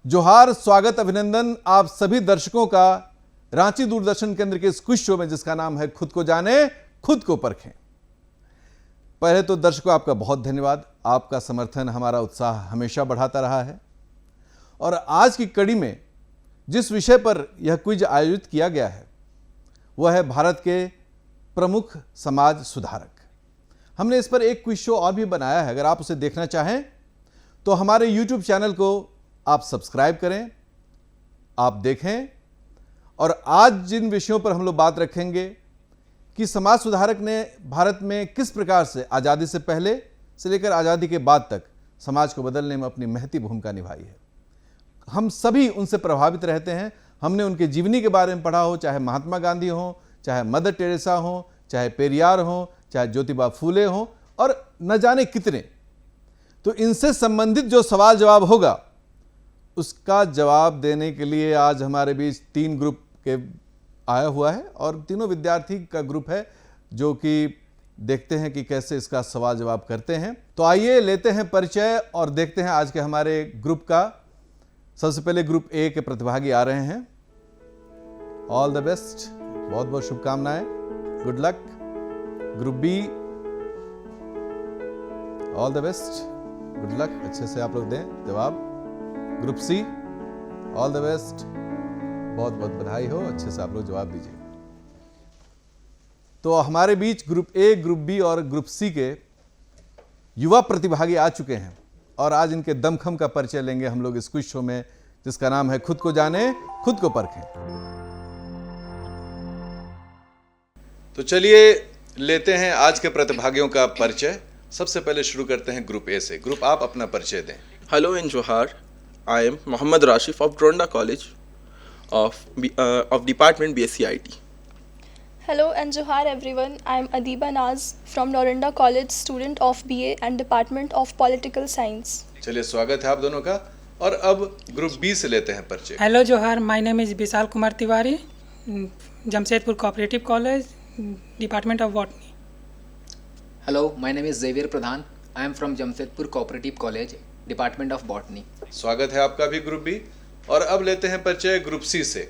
जोहार, स्वागत, अभिनंदन आप सभी दर्शकों का रांची दूरदर्शन केंद्र के इस क्विज शो में जिसका नाम है खुद को जाने खुद को परखें। पहले तो दर्शकों आपका बहुत धन्यवाद। आपका समर्थन हमारा उत्साह हमेशा बढ़ाता रहा है। और आज की कड़ी में जिस विषय पर यह क्विज आयोजित किया गया है वह है भारत के प्रमुख समाज सुधारक। हमने इस पर एक क्विज शो और भी बनाया है। अगर आप उसे देखना चाहें तो हमारे YouTube चैनल को आप सब्सक्राइब करें, आप देखें। और आज जिन विषयों पर हम लोग बात रखेंगे कि समाज सुधारक ने भारत में किस प्रकार से आज़ादी से पहले से लेकर आज़ादी के बाद तक समाज को बदलने में अपनी महती भूमिका निभाई है। हम सभी उनसे प्रभावित रहते हैं। हमने उनके जीवनी के बारे में पढ़ा हो, चाहे महात्मा गांधी हो, चाहे मदर टेरेसा हो, चाहे पेरियार हो, चाहे ज्योतिबा फूले हो और न जाने कितने। तो इनसे संबंधित जो सवाल जवाब होगा उसका जवाब देने के लिए आज हमारे बीच तीन ग्रुप के आया हुआ है और तीनों विद्यार्थी का ग्रुप है जो कि देखते हैं कि कैसे इसका सवाल जवाब करते हैं। तो आइए लेते हैं परिचय और देखते हैं आज के हमारे ग्रुप का। सबसे पहले ग्रुप ए के प्रतिभागी आ रहे हैं। ऑल द बेस्ट, बहुत बहुत शुभकामनाएं, good luck. Group B, all the best, good luck, अच्छे से आप लोग दें जवाब। Group C, all the best, बहुत बहुत बधाई हो, अच्छे से आप लोग जवाब दीजिए। तो हमारे बीच ग्रुप ए, ग्रुप बी और ग्रुप सी के युवा प्रतिभागी आ चुके हैं और आज इनके दमखम का परिचय लेंगे हम लोग इस क्विज शो में जिसका नाम है खुद को जाने खुद को परखें। तो चलिए लेते हैं आज के प्रतिभागियों का परिचय। सबसे पहले शुरू करते हैं ग्रुप ए से। ग्रुप आप अपना परिचय दें। Hello and Johar, I am Mohammad Rashif of Dronda College of Department BSc IT. Hello and Johar everyone, I am Adiba Naz from Dorinda College, student of BA and Department of Political Science. चलिए स्वागत है आप दोनों का। और अब group B से लेते हैं परिचय। हेलो जोहार, my name is Vishal Kumar Tiwari, Jamshedpur cooperative college, department of botany. Hello, my name is Xavier Pradhan. I am from Jamshedpur Cooperative College, Department of Botany. स्वागत है आपका भी ग्रुप बी। और अब लेते हैं परिचय ग्रुप सी से।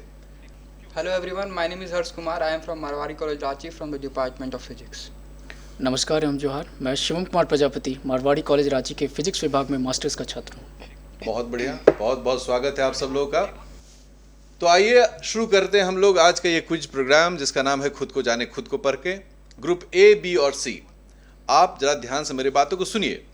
Hello everyone, my name is Harsh Kumar. I am from Marwari College, Ranchi, from the Department of Physics. नमस्कार एवं जोहार, मैं शिवम कुमार प्रजापति मारवाड़ी कॉलेज रांची के फिजिक्स विभाग में मास्टर्स का छात्र हूँ। बहुत बढ़िया, बहुत बहुत स्वागत है आप सब लोगों का। तो आइए शुरू करते हैं हम लोग आज का ये क्विज प्रोग्राम जिसका नाम है खुद को जाने खुद को परखें। ग्रुप ए, बी और सी, आप जरा ध्यान से मेरी बातों को सुनिए।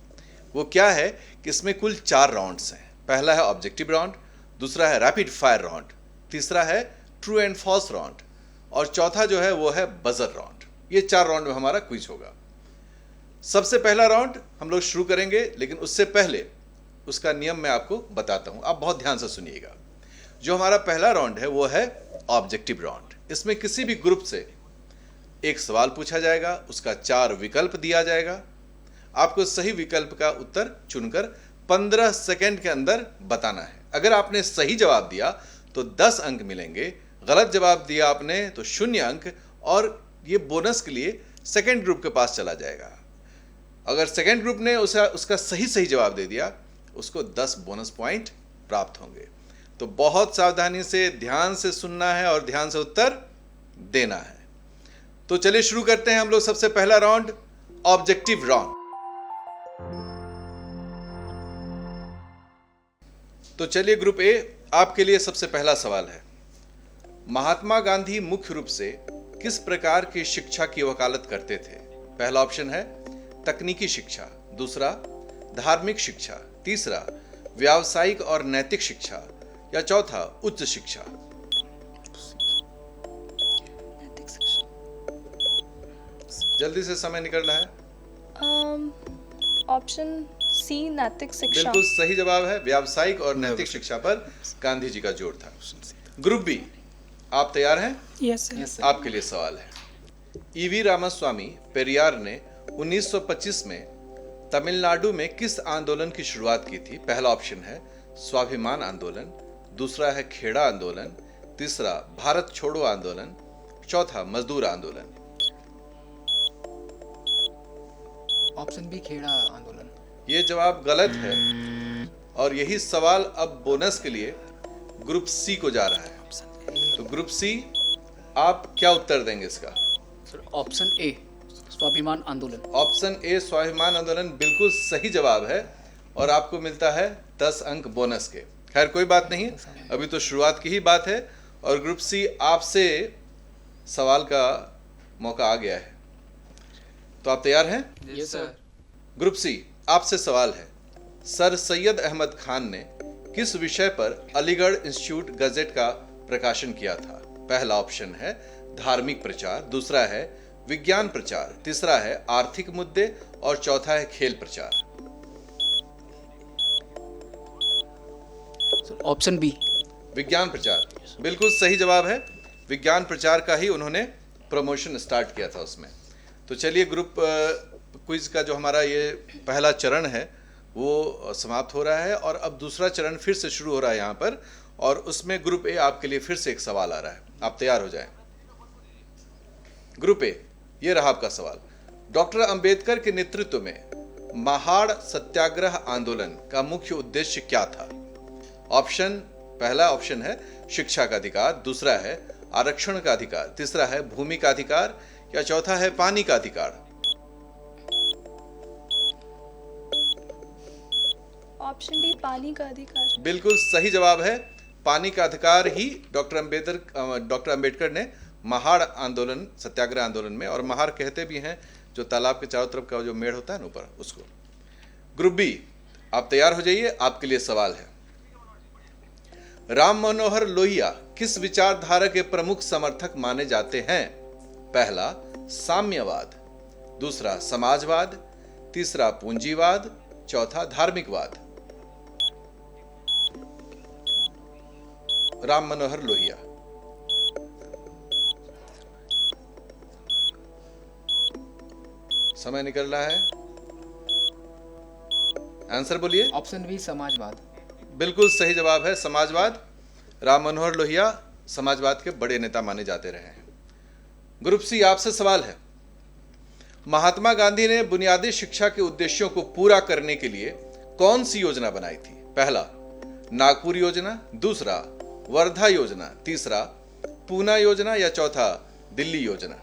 वो क्या है कि इसमें कुल 4 राउंड्स हैं। पहला है ऑब्जेक्टिव राउंड, दूसरा है रैपिड फायर राउंड, तीसरा है ट्रू एंड फॉल्स राउंड और चौथा जो है वो है बजर राउंड। ये 4 राउंड में हमारा क्विज होगा। सबसे पहला राउंड हम लोग शुरू करेंगे, लेकिन उससे पहले उसका नियम मैं आपको बताता हूं, आप बहुत ध्यान से सुनिएगा। जो हमारा पहला राउंड है वो है ऑब्जेक्टिव राउंड। इसमें किसी भी ग्रुप से एक सवाल पूछा जाएगा, उसका 4 विकल्प दिया जाएगा। आपको सही विकल्प का उत्तर चुनकर 15 सेकंड के अंदर बताना है। अगर आपने सही जवाब दिया तो 10 अंक मिलेंगे, गलत जवाब दिया आपने तो 0 अंक, और ये बोनस के लिए सेकंड ग्रुप के पास चला जाएगा। अगर सेकंड ग्रुप ने उसका सही जवाब दे दिया उसको 10 बोनस पॉइंट प्राप्त होंगे। तो बहुत सावधानी से, ध्यान से सुनना है और ध्यान से उत्तर देना है। तो चलिए शुरू करते हैं हम लोग सबसे पहला राउंड, ऑब्जेक्टिव राउंड। तो चलिए ग्रुप ए, आपके लिए सबसे पहला सवाल है। महात्मा गांधी मुख्य रूप से किस प्रकार की शिक्षा की वकालत करते थे? पहला ऑप्शन है तकनीकी शिक्षा, दूसरा धार्मिक शिक्षा, तीसरा व्यावसायिक और नैतिक शिक्षा, या चौथा उच्च शिक्षा। जल्दी से समय निकल रहा है। ऑप्शन सी, नैतिक शिक्षा। बिल्कुल सही जवाब है। व्यावसायिक और नैतिक शिक्षा पर गांधी जी का जोर था। ग्रुप बी, आप तैयार हैं? Yes sir. आपके लिए सवाल है। ईवी रामास्वामी पेरियार ने 1925 में तमिलनाडु में किस आंदोलन की शुरुआत की थी? पहला ऑप्शन है स्वाभिमान आंदोलन, दूसरा है खेड़ा आंदोलन, तीसरा भारत छोड़ो आंदोलन, चौथा मजदूर आंदोलन। ऑप्शन बी, खेड़ा आंदोलन। ये जवाब गलत है। और यही सवाल अब बोनस के लिए ग्रुप सी को जा रहा है। तो ग्रुप सी, आप क्या उत्तर देंगे इसका? सर ऑप्शन ए स्वाभिमान आंदोलन। ऑप्शन ए स्वाभिमान आंदोलन बिल्कुल सही जवाब है और आपको मिलता है 10 अंक बोनस के। खैर कोई बात नहीं, अभी तो शुरुआत की ही बात है और ग्रुप सी आपसे सवाल का मौका आ गया है, तो आप तैयार हैं? Yes sir. ग्रुप सी, आपसे सवाल है, सर सैयद अहमद खान ने किस विषय पर अलीगढ़ इंस्टीट्यूट गजेट का प्रकाशन किया था? पहला ऑप्शन है धार्मिक प्रचार, दूसरा है विज्ञान प्रचार, तीसरा है आर्थिक मुद्दे और चौथा है खेल प्रचार। सर ऑप्शन बी विज्ञान प्रचार बिल्कुल सही जवाब है। विज्ञान प्रचार का ही उन्होंने प्रमोशन स्टार्ट किया था उसमें। तो चलिए ग्रुप क्विज का जो हमारा ये पहला चरण है वो समाप्त हो रहा है और अब दूसरा चरण फिर से शुरू हो रहा है यहाँ पर, और उसमें ग्रुप ए आपके लिए फिर से एक सवाल आ रहा है, आप तैयार हो जाएं। ग्रुप ए, ये रहा आपका सवाल। डॉक्टर अंबेडकर के नेतृत्व में महाड़ सत्याग्रह आंदोलन का मुख्य उद्देश्य क्या था? पहला ऑप्शन है शिक्षा का अधिकार, दूसरा है आरक्षण का अधिकार, तीसरा है भूमि का अधिकार या चौथा है पानी का अधिकार। ऑप्शन डी पानी का अधिकार। बिल्कुल सही जवाब है, पानी का अधिकार ही डॉक्टर अंबेडकर ने महाड़ आंदोलन सत्याग्रह आंदोलन में, और महाड़ कहते भी हैं जो तालाब के चारों तरफ का जो मेड़ होता है ना ऊपर, उसको। ग्रुप बी, आप तैयार हो जाइए, आपके लिए सवाल है। राम मनोहर लोहिया किस विचारधारा के प्रमुख समर्थक माने जाते हैं? पहला साम्यवाद, दूसरा समाजवाद, तीसरा पूंजीवाद, चौथा धार्मिकवाद। राम मनोहर लोहिया। समय निकल रहा है, आंसर बोलिए। ऑप्शन बी समाजवाद। बिल्कुल सही जवाब है, समाजवाद। राम मनोहर लोहिया समाजवाद के बड़े नेता माने जाते रहे हैं। ग्रुप सी, आपसे सवाल है, महात्मा गांधी ने बुनियादी शिक्षा के उद्देश्यों को पूरा करने के लिए कौन सी योजना बनाई थी? पहला नागपुर योजना, दूसरा वर्धा योजना, तीसरा पूना योजना या चौथा दिल्ली योजना।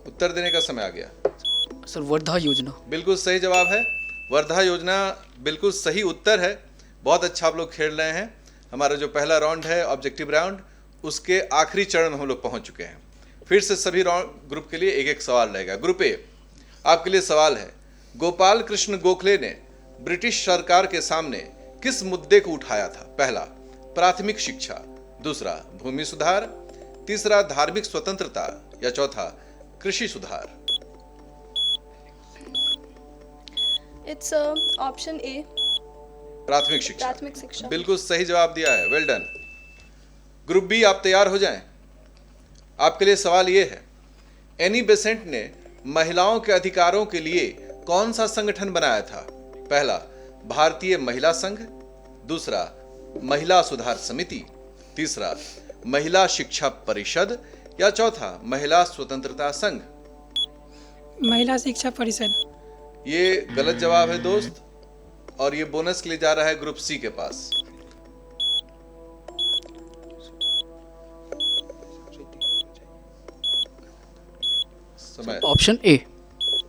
उत्तर देने का समय आ गया। सर वर्धा योजना। बिल्कुल सही जवाब है, वर्धा योजना बिल्कुल सही उत्तर है। बहुत अच्छा आप लोग खेल रहे हैं। हमारा जो पहला राउंड है ऑब्जेक्टिव राउंड, उसके आखिरी चरण में हम लोग पहुंच चुके हैं। फिर से सभी ग्रुप के लिए एक एक सवाल रहेगा। ग्रुप ए, आपके लिए सवाल है, गोपाल कृष्ण गोखले ने ब्रिटिश सरकार के सामने किस मुद्दे को उठाया था? पहला प्राथमिक शिक्षा, दूसरा भूमि सुधार, तीसरा धार्मिक स्वतंत्रता या चौथा कृषि सुधार। इट्स ऑप्शन ए प्राथमिक शिक्षा। प्राथमिक शिक्षा। बिल्कुल सही जवाब दिया है, वेल डन। ग्रुप बी, आप तैयार हो जाएं। आपके लिए सवाल यह है, एनी बेसेंट ने महिलाओं के अधिकारों के लिए कौन सा संगठन बनाया था? पहला भारतीय महिला संघ, दूसरा महिला सुधार समिति, तीसरा महिला शिक्षा परिषद या चौथा महिला स्वतंत्रता संघ। महिला शिक्षा परिषद। ये गलत जवाब है दोस्त, और ये बोनस के लिए जा रहा है ग्रुप सी के पास। समय। ऑप्शन ए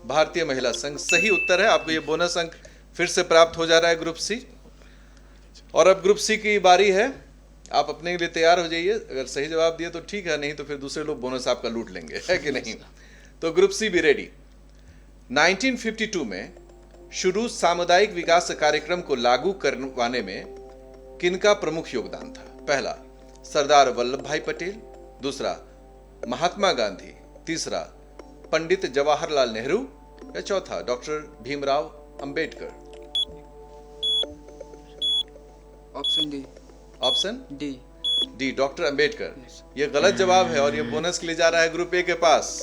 भारतीय महिला संघ सही उत्तर है। आपको ये बोनस अंक फिर से प्राप्त हो जा रहा है ग्रुप सी। और अब ग्रुप सी की बारी है, आप अपने लिए तैयार हो जाइए। अगर सही जवाब दिए तो ठीक है, नहीं तो फिर दूसरे लोग बोनस आपका लूट लेंगे, है कि नहीं? तो ग्रुप सी भी रेडी। 1952 में शुरू सामुदायिक विकास कार्यक्रम को लागू करवाने में किनका प्रमुख योगदान था? पहला सरदार वल्लभ भाई पटेल, दूसरा महात्मा गांधी, तीसरा पंडित जवाहरलाल नेहरू या चौथा doctor Bhimrao Ambedkar. Option D. Option D. D doctor Ambedkar. ये गलत जवाब है और ये बोनस के लिए जा रहा है ग्रुप ए के पास।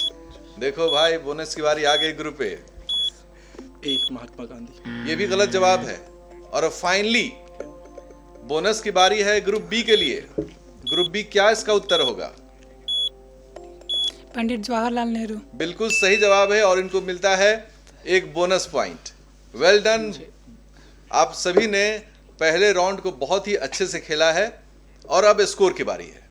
देखो भाई, बोनस की बारी आ गई ग्रुप ए। महात्मा गांधी। ये भी गलत जवाब है। और फाइनली बोनस की बारी है ग्रुप बी के लिए। ग्रुप बी, क्या इसका उत्तर होगा? पंडित जवाहरलाल नेहरू। बिल्कुल सही जवाब है और इनको मिलता है एक बोनस पॉइंट। Well done. आप सभी ने पहले राउंड को बहुत ही अच्छे से खेला है और अब स्कोर की बारी है।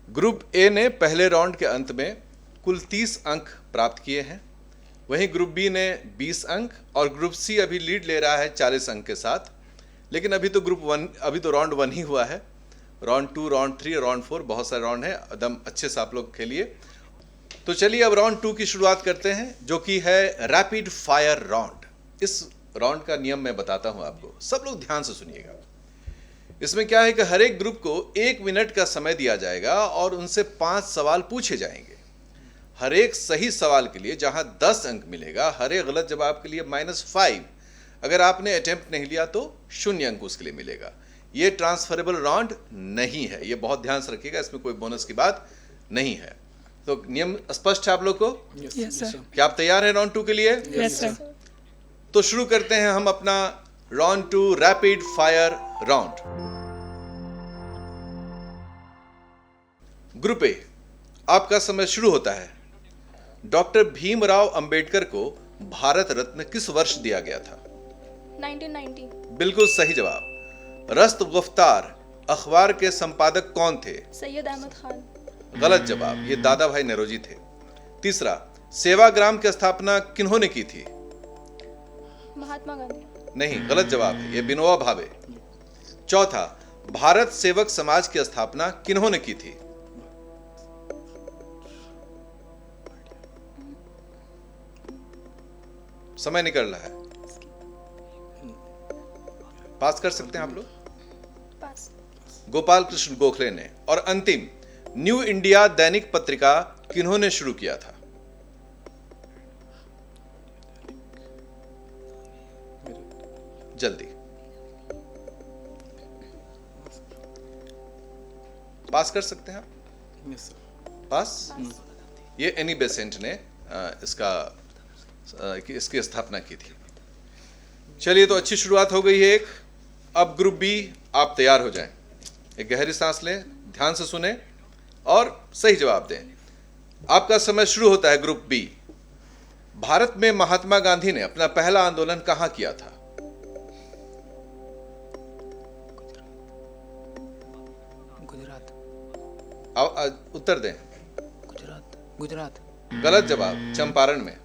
ग्रुप ए ने पहले राउंड के अंत में कुल 30 अंक प्राप्त किए हैं, वहीं ग्रुप बी ने 20 अंक और ग्रुप सी अभी लीड ले रहा है 40 अंक के साथ। लेकिन अभी तो राउंड 1 ही हुआ है। राउंड 2, राउंड 3, राउंड 4 बहुत सारे राउंड हैं। एकदम अच्छे से आप लोग खेलिए। तो चलिए अब राउंड 2 की शुरुआत करते हैं, जो कि है रैपिड फायर राउंड। इस राउंड का नियम मैं बताता हूं आपको, सब लोग ध्यान से सुनिएगा। इसमें क्या है कि हर एक ग्रुप को 1 मिनट का समय दिया जाएगा और उनसे 5 सवाल पूछे जाएंगे। हर एक सही सवाल के लिए जहां 10 अंक मिलेगा, हर एक गलत जवाब के लिए -5। अगर आपने अटेम्प्ट नहीं लिया तो 0 अंक उसके लिए मिलेगा। ये ट्रांसफरेबल राउंड नहीं है, ये बहुत ध्यान से रखिएगा, इसमें कोई बोनस की बात नहीं है। तो नियम स्पष्ट है आप लोग को? Yes sir. क्या आप तैयार हैं राउंड 2 के लिए? Yes sir. तो शुरू करते हैं हम अपना round 2 rapid fire round. Group A, आपका समय शुरू होता है। डॉक्टर भीमराव अंबेडकर को भारत रत्न किस वर्ष दिया गया था? 1990। बिल्कुल सही जवाब। रस्त गुफ्तार अखबार के संपादक कौन थे? सैयद अहमद खान। गलत जवाब, ये दादा भाई नौरोजी थे। तीसरा, सेवाग्राम की स्थापना किन्होंने की थी? महात्मा गांधी। नहीं, गलत जवाब है, ये विनोबा भावे। चौथा, भारत सेवक समाज की स्थापना किन्होंने की थी? समय निकल रहा है, पास कर सकते हैं आप लोग? पास। गोपाल कृष्ण गोखले ने। और अंतिम, न्यू इंडिया दैनिक पत्रिका किन्होंने शुरू किया था? जल्दी पास कर सकते हैं आप? पास। ये एनी बेसेंट ने इसकी स्थापना की थी। चलिए, तो अच्छी शुरुआत हो गई है एक। अब ग्रुप बी, आप तैयार हो जाएं। एक गहरी सांस लें, ध्यान से सुने और सही जवाब दें। आपका समय शुरू होता है ग्रुप बी। भारत में महात्मा गांधी ने अपना पहला आंदोलन कहां किया था? गुजरात। उत्तर दें। गुजरात। गलत जवाब, चंपारण में।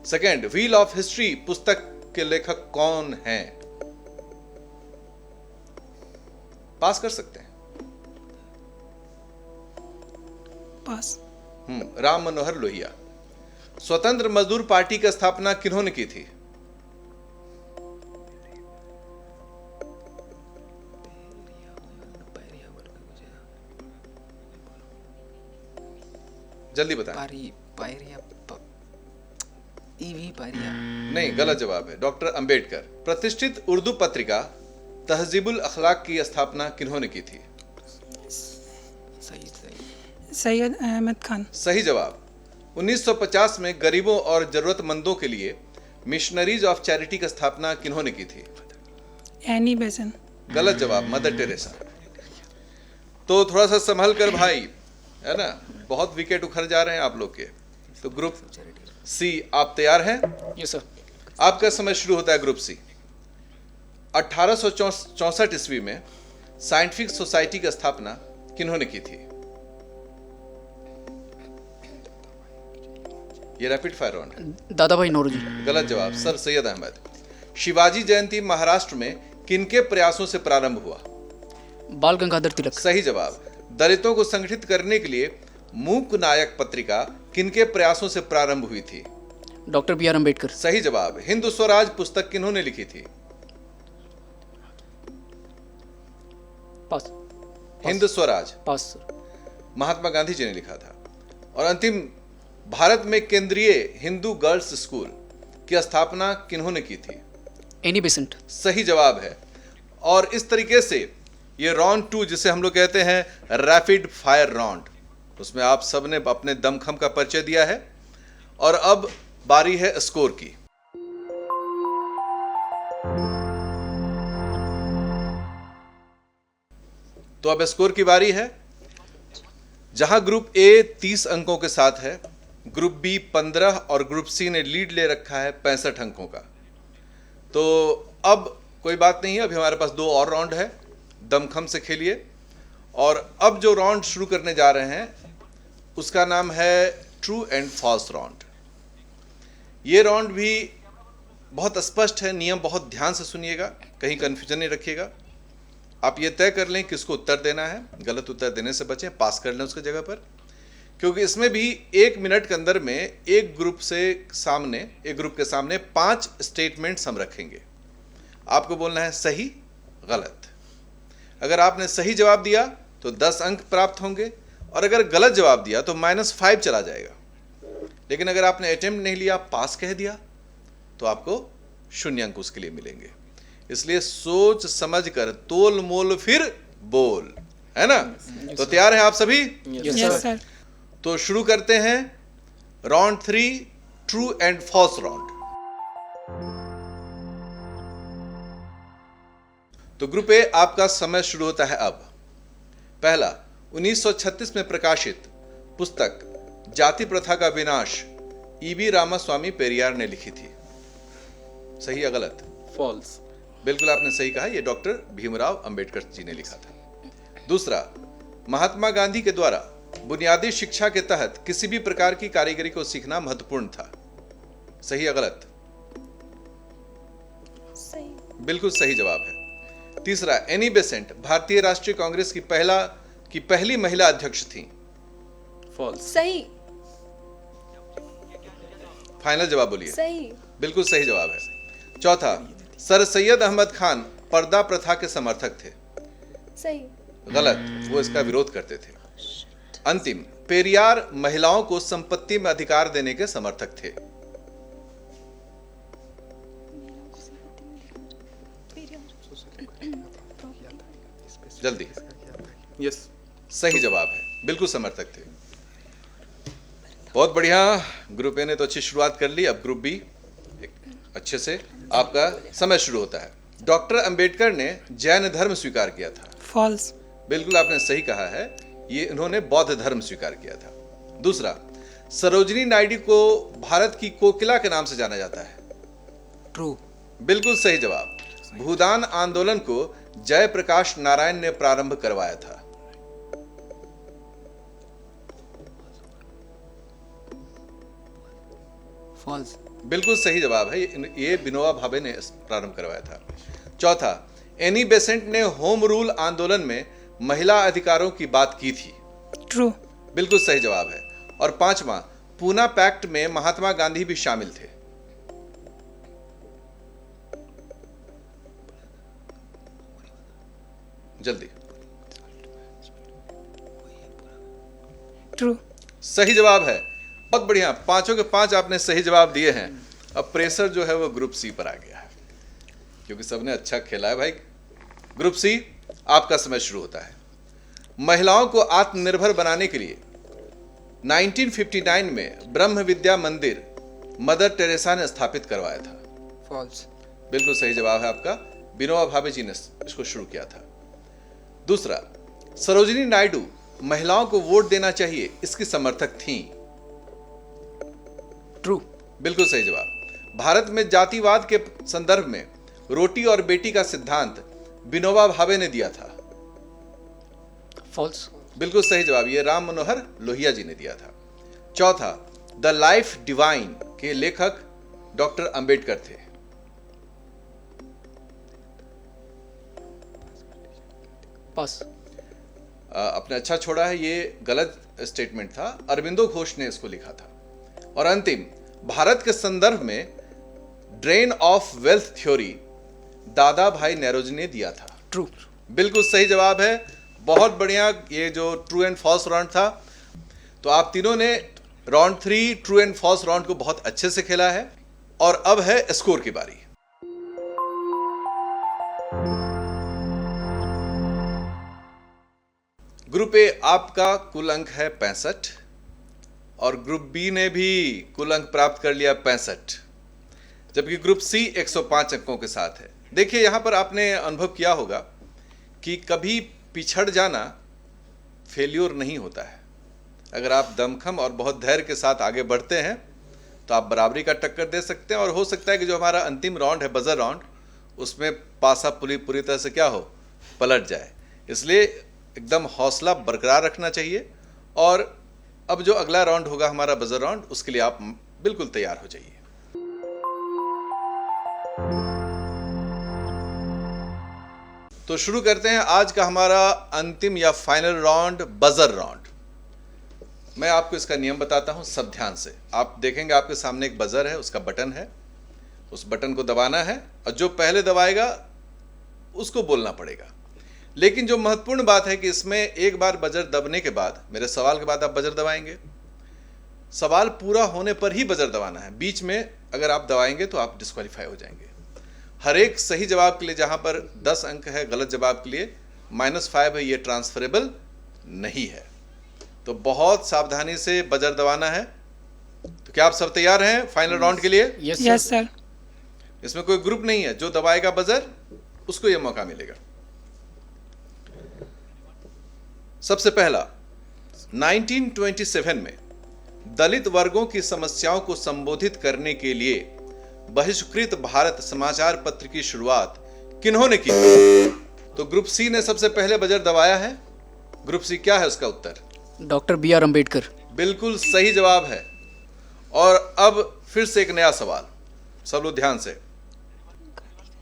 सेकेंड, व्हील ऑफ हिस्ट्री पुस्तक के लेखक कौन हैं? पास कर सकते हैं? पास। राम मनोहर लोहिया। स्वतंत्र मजदूर पार्टी की स्थापना किन्होंने की थी? जल्दी बताएं। नहीं, गलत जवाब है, डॉक्टर अंबेडकर। प्रतिष्ठित उर्दू पत्रिका तहजीबुल अखलाक की स्थापना किन्होंने की थी? सैयद अहमद खान। सही जवाब। 1950 में गरीबों और जरूरतमंदों के लिए मिशनरीज ऑफ चैरिटी की स्थापना किन्होंने की थी? Annie Besant. गलत जवाब, मदर टेरेसा। तो थोड़ा सा संभल कर भाई, है ना, बहुत विकेट उखड़ जा रहे हैं आप लोग के। तो ग्रुप सी, आप तैयार हैं? Yes sir. आपका समय शुरू होता है ग्रुप सी। 1864 ईस्वी में साइंटिफिक सोसाइटी की स्थापना किन्होंने की थी? ये रैपिड फायर राउंड है। दादा भाई नौरोजी। गलत जवाब, सर सैयद अहमद। शिवाजी जयंती महाराष्ट्र में किनके प्रयासों से प्रारंभ हुआ? बाल गंगाधर तिलक। सही जवाब। दलितों को संगठित करने के लिए मूक नायक पत्रिका किनके प्रयासों से प्रारंभ हुई थी? Doctor B R Ambedkar. सही जवाब। हिंद स्वराज पुस्तक किन्होंने लिखी थी? Pass. Hind Swaraj pass sir. Mahatma Gandhi ji ने लिखा था। और अंतिम, भारत में केंद्रीय हिंदू गर्ल्स स्कूल की स्थापना किन्होंने की थी? Annie Besant. सही जवाब है। और इस तरीके से ये राउंड 2, जिसे हम लोग कहते हैं रैपिड फायर राउंड, उसमें आप सबने अपने दमखम का परिचय दिया है। और अब बारी है स्कोर की। तो अब स्कोर की बारी है। जहां ग्रुप ए 30 अंकों के साथ है, ग्रुप बी 15 और ग्रुप सी ने लीड ले रखा है 65 अंकों का। तो अब कोई बात नहीं है, अभी हमारे पास 2 और राउंड है, दमखम से खेलिए। और अब जो राउंड शुरू करने जा रहे हैं उसका नाम है ट्रू एंड फॉल्स राउंड। ये राउंड भी बहुत स्पष्ट है, नियम बहुत ध्यान से सुनिएगा, कहीं कन्फ्यूजन नहीं रखिएगा। आप ये तय कर लें किसको उत्तर देना है, गलत उत्तर देने से बचें, पास कर लें उसकी जगह पर, क्योंकि इसमें भी 1 मिनट के अंदर में एक ग्रुप के सामने 5 स्टेटमेंट्स हम रखेंगे। आपको बोलना है सही गलत। अगर आपने सही जवाब दिया तो 10 अंक प्राप्त होंगे, और अगर गलत जवाब दिया तो -5 चला जाएगा। लेकिन अगर आपने अटेम्प्ट नहीं लिया, पास कह दिया, तो आपको 0 अंक उसके लिए मिलेंगे। इसलिए सोच समझ कर तोल मोल फिर बोल, है ना? तो तैयार हैं आप सभी? Yes sir. तो शुरू करते हैं round 3, true and false round. तो ग्रुप ए, आपका समय शुरू होता है अब। पहला, 1936 में प्रकाशित पुस्तक जाति प्रथा का विनाश ईवी रामास्वामी पेरियार ने लिखी थी। सही या गलत? फॉल्स। बिल्कुल आपने सही कहा, यह डॉक्टर भीमराव अंबेडकर जी ने लिखा था। दूसरा, महात्मा गांधी के द्वारा बुनियादी शिक्षा के तहत किसी भी प्रकार की कारीगरी को सीखना महत्वपूर्ण था। सही या गलत? सही। बिल्कुल सही जवाब है। तीसरा, एनी बेसेंट भारतीय राष्ट्रीय कांग्रेस की पहली महिला अध्यक्ष थी। फॉल्स। सही। फाइनल जवाब बोलिए। सही। बिल्कुल सही जवाब है। चौथा, सर सैयद अहमद खान पर्दा प्रथा के समर्थक थे। सही। गलत, वो इसका विरोध करते थे। अंतिम, पेरियार महिलाओं को संपत्ति में अधिकार देने के समर्थक थे। जल्दी। यस। सही जवाब है, बिल्कुल समर्थक थे। बहुत बढ़िया, ग्रुप ए ने तो अच्छी शुरुआत कर ली। अब ग्रुप बी अच्छे से, आपका समय शुरू होता है। डॉक्टर अंबेडकर ने जैन धर्म स्वीकार किया था। फॉल्स। बिल्कुल आपने सही कहा है, ये इन्होंने बौद्ध धर्म स्वीकार किया था। दूसरा, सरोजिनी नायडू को भारत की कोकिला के नाम से जाना जाता है। ट्रू। बिल्कुल सही जवाब। भूदान आंदोलन को जयप्रकाश नारायण ने प्रारंभ करवाया था। फॉल्स। बिल्कुल सही जवाब है, ये विनोबा भावे ने प्रारंभ करवाया था। चौथा, एनी बेसेंट ने होम रूल आंदोलन में महिला अधिकारों की बात की थी। ट्रू। बिल्कुल सही जवाब है। और पांचवा, पूना पैक्ट में महात्मा गांधी भी शामिल थे। जल्दी। ट्रू। सही जवाब है, बहुत बढ़िया, 5 के 5 आपने सही जवाब दिए हैं। अब प्रेशर जो है वो ग्रुप सी पर आ गया है, क्योंकि सबने अच्छा खेला है भाई। ग्रुप सी, आपका समय शुरू होता है। महिलाओं को आत्मनिर्भर बनाने के लिए 1959 में ब्रह्म विद्या मंदिर मदर टेरेसा ने स्थापित करवाया था। फॉल्स। बिल्कुल सही जवाब है आपका, विनोबा भावे जी ने इसको शुरू किया था। दूसरा, सरोजिनी नायडू महिलाओं को वोट देना चाहिए इसकी समर्थक थीं। ट्रू। बिल्कुल सही जवाब। भारत में जातिवाद के संदर्भ में रोटी और बेटी का सिद्धांत विनोबा भावे ने दिया था। फॉल्स। बिल्कुल सही जवाब, ये राम मनोहर लोहिया जी ने दिया था। चौथा, द लाइफ डिवाइन के लेखक डॉक्टर अंबेडकर थे। पास। आपने अच्छा छोड़ा है, ये गलत स्टेटमेंट था, अरविंदो घोष ने इसको लिखा था। और अंतिम, भारत के संदर्भ में ड्रेन ऑफ वेल्थ थ्योरी दादा भाई नेरोजी ने दिया था। ट्रू। बिल्कुल सही जवाब है, बहुत बढ़िया। ये जो ट्रू एंड फॉल्स राउंड था, तो आप तीनों ने round 3 true and false round को बहुत अच्छे से खेला है। और अब है स्कोर की बारी। ग्रुप ए, आपका कुल अंक है 65 और ग्रुप बी ने भी कुल अंक प्राप्त कर लिया 65, जबकि ग्रुप सी 105 अंकों के साथ है। देखिए, यहां पर आपने अनुभव किया होगा कि कभी पिछड़ जाना फेल्योर नहीं होता है। अगर आप दमखम और बहुत धैर्य के साथ आगे बढ़ते हैं तो आप बराबरी का टक्कर दे सकते हैं, और हो सकता है कि जो हमारा अंतिम राउंड है, बजर राउंड, उसमें पासा पूरी तरह से क्या हो, पलट जाए। इसलिए एकदम हौसला बरकरार रखना चाहिए, और अब जो अगला राउंड होगा हमारा बजर राउंड, उसके लिए आप बिल्कुल तैयार हो जाइए। तो शुरू करते हैं आज का हमारा अंतिम या फाइनल राउंड, बजर राउंड। मैं आपको इसका नियम बताता हूं, सब ध्यान से। आप देखेंगे आपके सामने एक बजर है, उसका बटन है, उस बटन को दबाना है, और जो पहले दबाएगा उसको बोलना पड़ेगा। लेकिन जो महत्वपूर्ण बात है कि इसमें एक बार बजर दबने के बाद, मेरे सवाल के बाद आप बजर दबाएंगे, सवाल पूरा होने पर ही बजर दबाना है। बीच में अगर आप दबाएंगे तो आप डिस्क्वालीफाई हो जाएंगे। हर एक सही जवाब के लिए जहां पर 10 अंक है, गलत जवाब के लिए -5 है, ये ट्रांसफरेबल नहीं है। तो बहुत सावधानी से बजर दबाना है। तो क्या आप सब तैयार हैं फाइनल राउंड के लिए? Yes sir. इसमें कोई ग्रुप नहीं है, जो दबाएगा बजर उसको यह मौका मिलेगा। सबसे पहला, 1927 में दलित वर्गों की समस्याओं को संबोधित करने के लिए बहिष्कृत भारत समाचार पत्र की शुरुआत किन्होंने की? तो ग्रुप सी ने सबसे पहले बजर दबाया है। ग्रुप सी क्या है उसका उत्तर? Doctor B R Ambedkar. बिल्कुल सही जवाब है। और अब फिर से एक नया सवाल, सब लोग ध्यान से।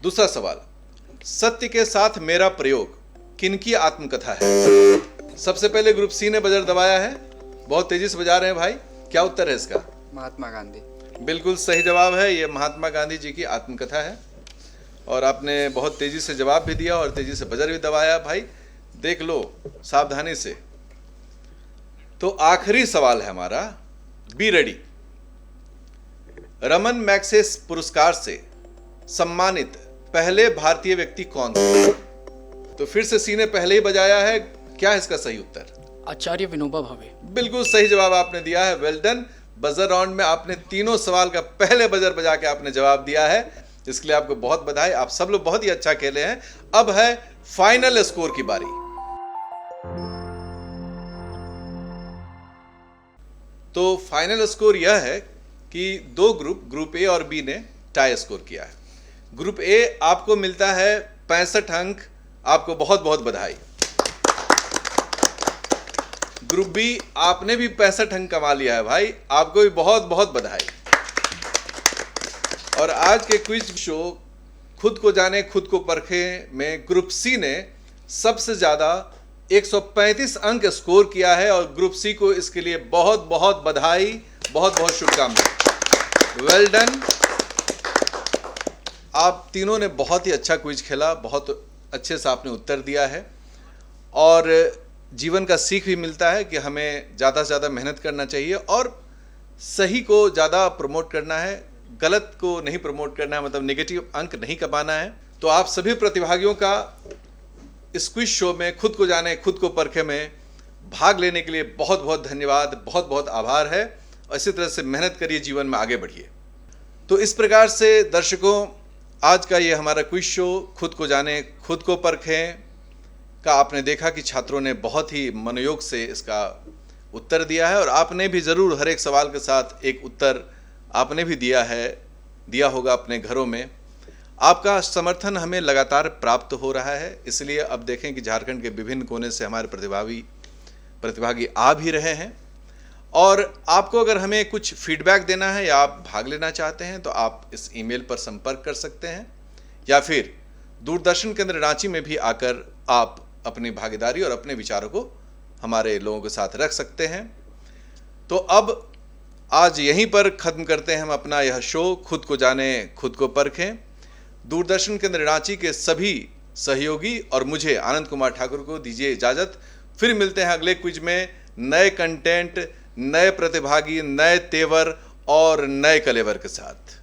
दूसरा सवाल, सत्य के साथ मेरा प्रयोग किनकी आत्मकथा है? सबसे पहले ग्रुप सी ने बजर दबाया है, बहुत तेजी से बजा रहे हैं भाई। क्या उत्तर है इसका? महात्मा गांधी। बिल्कुल सही जवाब है, ये महात्मा गांधी जी की आत्मकथा है। और आपने बहुत तेजी से जवाब भी दिया और तेजी से बजर भी दबाया भाई, देख लो सावधानी से। तो आखिरी सवाल है हमारा, बी रेडी। रमन मैग्सेसे पुरस्कार से सम्मानित पहले भारतीय व्यक्ति कौन थे? तो फिर से सी ने पहले ही बजाया है, क्या है इसका सही उत्तर? आचार्य विनोबा भावे। बिल्कुल सही जवाब आपने दिया है, वेल डन। बजर राउंड में आपने तीनों सवाल का पहले बजर बजा के आपने जवाब दिया है, इसके लिए आपको बहुत बधाई। आप सब लोग बहुत ही अच्छा खेले हैं। अब है फाइनल स्कोर की बारी। तो फाइनल स्कोर यह है कि दो ग्रुप ए और बी ने टाई स्कोर किया है। ग्रुप ए आपको मिलता है 65 अंक, आपको बहुत बहुत बधाई। ग्रुप बी आपने भी 65 अंक कमा लिया है भाई, आपको भी बहुत बहुत बधाई। और आज के क्विज शो खुद को जाने खुद को परखे में ग्रुप सी ने सबसे ज्यादा 135 अंक स्कोर किया है, और ग्रुप सी को इसके लिए बहुत बहुत बधाई, बहुत बहुत शुभकामनाएं। Well done. आप तीनों ने बहुत ही अच्छा क्विज खेला, बहुत अच्छे से आपने उत्तर दिया है, और जीवन का सीख भी मिलता है कि हमें ज़्यादा से ज़्यादा मेहनत करना चाहिए और सही को ज़्यादा प्रमोट करना है, गलत को नहीं प्रमोट करना है, मतलब नेगेटिव अंक नहीं कमाना है। तो आप सभी प्रतिभागियों का इस क्विज शो में खुद को जाने खुद को परखे में भाग लेने के लिए बहुत बहुत धन्यवाद, बहुत बहुत आभार है। और इसी तरह से मेहनत करिए, जीवन में आगे बढ़िए। तो इस प्रकार से दर्शकों, आज का ये हमारा क्विज शो खुद को जाने खुद को परखें का आपने देखा कि छात्रों ने बहुत ही मनोयोग से इसका उत्तर दिया है, और आपने भी ज़रूर हर एक सवाल के साथ एक उत्तर आपने भी दिया होगा अपने घरों में। आपका समर्थन हमें लगातार प्राप्त हो रहा है, इसलिए अब देखें कि झारखंड के विभिन्न कोने से हमारे प्रतिभागी आ भी रहे हैं। और आपको अगर हमें कुछ फीडबैक देना है या आप भाग लेना चाहते हैं तो आप इस ईमेल पर संपर्क कर सकते हैं, या फिर दूरदर्शन केंद्र रांची में भी आकर आप अपनी भागीदारी और अपने विचारों को हमारे लोगों के साथ रख सकते हैं। तो अब आज यहीं पर ख़त्म करते हैं हम अपना यह शो खुद को जाने खुद को परखें। दूरदर्शन केंद्र रांची के सभी सहयोगी और मुझे आनंद कुमार ठाकुर को दीजिए इजाज़त। फिर मिलते हैं अगले क्विज में नए कंटेंट, नए प्रतिभागी, नए तेवर और नए कलेवर के साथ।